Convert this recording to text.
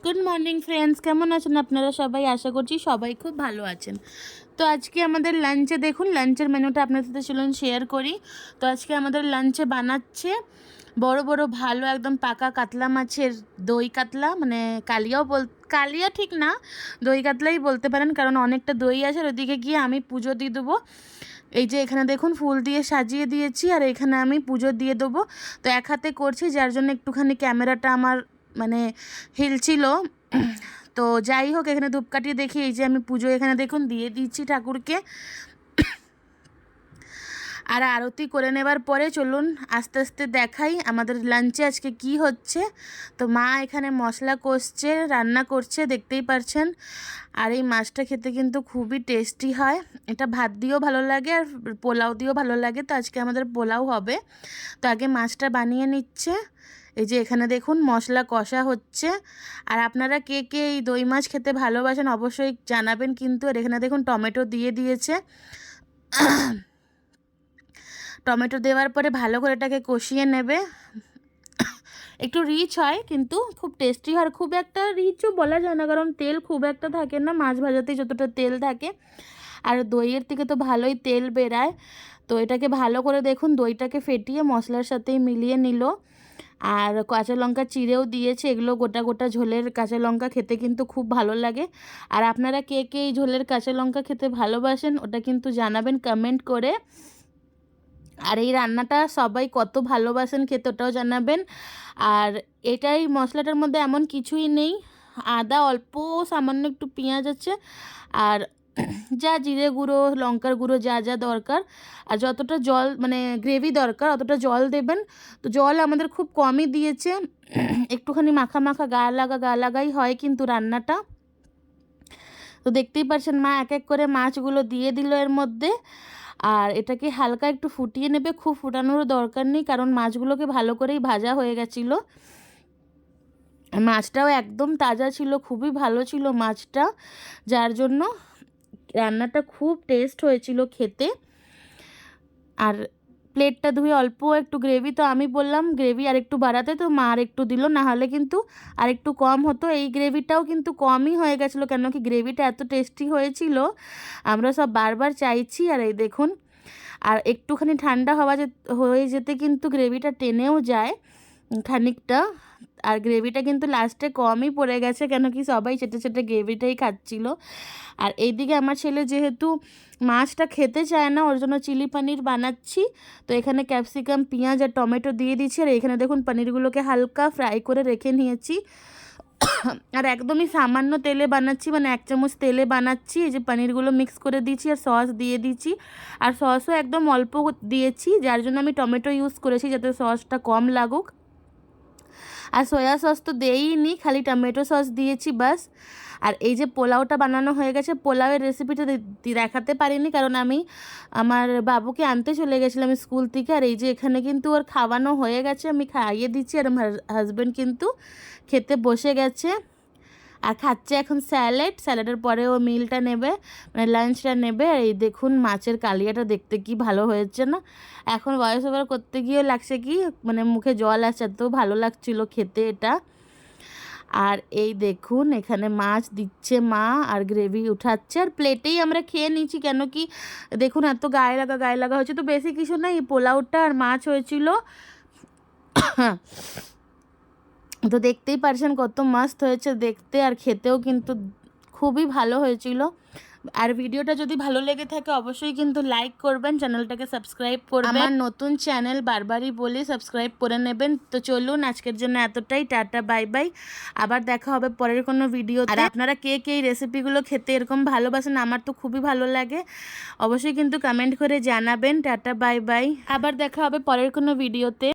Good morning friends, কেমন আছেন আপনারা সবাই? আশা করছি সবাই খুব ভালো আছেন। তো আজকে আমাদের লাঞ্চে দেখুন, লাঞ্চের মেনুটা আপনাদের সাথে চলুন শেয়ার করি। তো আজকে আমাদের লাঞ্চে বানাচ্ছে বড় বড় ভালো একদম পাকা কাতলা মাছের দই কাতলা, মানে কালিয়া ঠিক না, দই কাতলাই বলতে পারেন, কারণ অনেকটা দই আছে। আর ওদিকে গিয়ে আমি পুজো দিয়ে দেবো। এই যে এখানে দেখুন ফুল দিয়ে সাজিয়ে দিয়েছি, আর এখানে আমি পুজো দিয়ে দেবো। তো এক হাতে করছি, যার জন্য একটুখানি ক্যামেরাটা আমার মানে হিলছিল। তো যাই হোক, এখানে ধূপকাঠি দেখি, এই যে আমি পুজো এখানে দেখুন দিয়ে দিচ্ছি ঠাকুরকে। আর আরতি করে নেবার পরে চলুন আস্তে আস্তে দেখাই আমাদের লাঞ্চে আজকে কি হচ্ছে। তো মা এখানে মশলা কষছে, রান্না করছে, দেখতেই পারছেন। আর এই মাছটা খেতে কিন্তু খুবই টেস্টি হয়। এটা ভাত দিয়েও ভালো লাগে আর পোলাও দিয়েও ভালো লাগে। তো আজকে আমাদের পোলাও হবে। তো আগে মাছটা বানিয়ে নিচ্ছে। এই যে এখানে দেখুন মশলা কষা হচ্ছে। আর আপনারা কে কে এই দই মাছ খেতে ভালোবাসেন অবশ্যই জানাবেন কিন্তু। আর এখানে দেখুন টমেটো দিয়ে দিয়েছে। টমেটো দেওয়ার পরে ভালো করে এটাকে কষিয়ে নেবে। একটু রিচ হয় কিন্তু খুব টেস্টি হয়। খুব একটা রিচও বলা যায় না, কারণ তেল খুব একটা থাকে না মাছ ভাজাতে যতটা তেল থাকে। আর দইয়ের থেকে তো ভালোই তেল বেরায়। তো এটাকে ভালো করে দেখুন দইটাকে ফেটিয়ে মশলার সাথেই মিলিয়ে নিল। আর কাঁচা লঙ্কা চিড়েও দিয়েছে। এগুলো গোটা গোটা ঝোলের কাঁচা লঙ্কা খেতে কিন্তু খুব ভালো লাগে। আর আপনারা কে কে এই ঝোলের কাঁচা লঙ্কা খেতে ভালোবাসেন ওটা কিন্তু জানাবেন কমেন্ট করে। আর এই রান্নাটা সবাই কত ভালোবাসেন খেতে ওটাও জানাবেন। আর এটাই মশলাটার মধ্যে এমন কিছুই নেই, আদা অল্প সামান্য একটু পেঁয়াজ আছে, আর যা জিরে গুঁড়ো লঙ্কার গুঁড়ো যা যা দরকার, আর যতটা জল মানে গ্রেভি দরকার অতটা জল দেবেন। তো জল আমাদের খুব কমই দিয়েছে, একটুখানি মাখা মাখা গা লাগাই হয় কিন্তু রান্নাটা। তো দেখতেই পাচ্ছেন মা এক এক করে মাছগুলো দিয়ে দিল এর মধ্যে। আর এটাকে হালকা একটু ফুটিয়ে নেবে, খুব ফুটানোরও দরকার নেই, কারণ মাছগুলোকে ভালো করেই ভাজা হয়ে গেছিলো। মাছটাও একদম তাজা ছিল, খুবই ভালো ছিল মাছটা, যার জন্য রান্নাটা খুব টেস্ট হয়েছিল খেতে। আর প্লেটটা ধুয়ে অল্প একটু গ্রেভি, তো আমি বললাম গ্রেভি আর একটু বাড়াতে, তো মা আর একটু দিল, না হলে কিন্তু আর একটু কম হতো। এই গ্রেভিটাও কিন্তু কমই হয়ে গেছিলো, কেন কি গ্রেভিটা এত টেস্টি হয়েছিল, আমরা সব বারবার চাইছি। আর এই দেখুন, আর একটুখানি ঠান্ডা হয়ে যেতে কিন্তু গ্রেভিটা টেনেও যায় খানিকটা। আর গ্রেভিটা কিন্তু লাস্টে কমই পড়ে গেছে, কেন কি সবাই চেটে চেটে গ্রেভিটাই খাচ্ছিল। আর এইদিকে আমার ছেলে যেহেতু মাছটা খেতে চায় না, ওর জন্য চিলি পনির বানাচ্ছি। তো এখানে ক্যাপসিকাম পেঁয়াজ আর টমেটো দিয়ে দিচ্ছি। আর এখানে দেখুন পনিরগুলোকে হালকা ফ্রাই করে রেখে নিয়েছি। আর একদমই সামান্য তেলে বানাচ্ছি, মানে 1 চামচ তেলে বানাচ্ছি। এই যে পনিরগুলো মিক্স করে দিচ্ছি আর সস দিয়ে দিচ্ছি। আর সসও একদম অল্প দিয়েছি, যার জন্য আমি টমেটো ইউজ করেছি যাতে সসটা কম লাগুক। আর সয়া সস তো দেইনি, খালি টমেটো সস দিয়েছি বাস। আর এই যে পোলাওটা বানানো হয়ে গেছে, পোলাওয়ের রেসিপিটা দেখাতে পারিনি, কারণ আমি আমার বাবুকে আনতে চলে গেছিলাম স্কুল থেকে। আর এই যে এখানে কিন্তু ওর খাওয়ানো হয়ে গেছে, আমি খাইয়ে দিচ্ছি। আর আমার হাজব্যান্ড কিন্তু খেতে বসে গেছে আর খাচ্ছে এখন স্যালাডের পরে ও মিলটা নেবে, মানে লাঞ্চটা নেবে। আর এই দেখুন মাছের কালিয়াটা দেখতে কি ভালো হয়েছে না? এখন ভয়েস ওভার করতে গিয়েও লাগছে কি মানে মুখে জল আসছে, এত ভালো লাগছিল খেতে এটা। আর এই দেখুন এখানে মাছ দিচ্ছে মা আর গ্রেভি উঠাচ্ছে, আর প্লেটেই আমরা খেয়ে নিচ্ছি, কেন কি দেখুন এত গায়ে লাগা হয়েছে। তো বেশি কিছু না, এই পোলাওটা আর মাছ হয়েছিল। তো দেখতেই পারছেন কত মাস্ত হয়েছে দেখতে, আর খেতেও কিন্তু খুবই ভালো হয়েছিল। আর ভিডিওটা যদি ভালো লেগে থাকে অবশ্যই কিন্তু লাইক করবেন, চ্যানেলটাকে সাবস্ক্রাইব করবেন। আমার নতুন চ্যানেল বারবারই বলি সাবস্ক্রাইব করে নেবেন। তো চলুন আজকের জন্য এতটাই, টাটা বাই বাই। আবার দেখা হবে পরের কোনো ভিডিও। আর আপনারা কে কে এই রেসিপিগুলো খেতে এরকম ভালোবাসেন, আমার তো খুবই ভালো লাগে, অবশ্যই কিন্তু কমেন্ট করে জানাবেন। টাটা বাই বাই, আবার দেখা হবে পরের কোনো ভিডিওতে।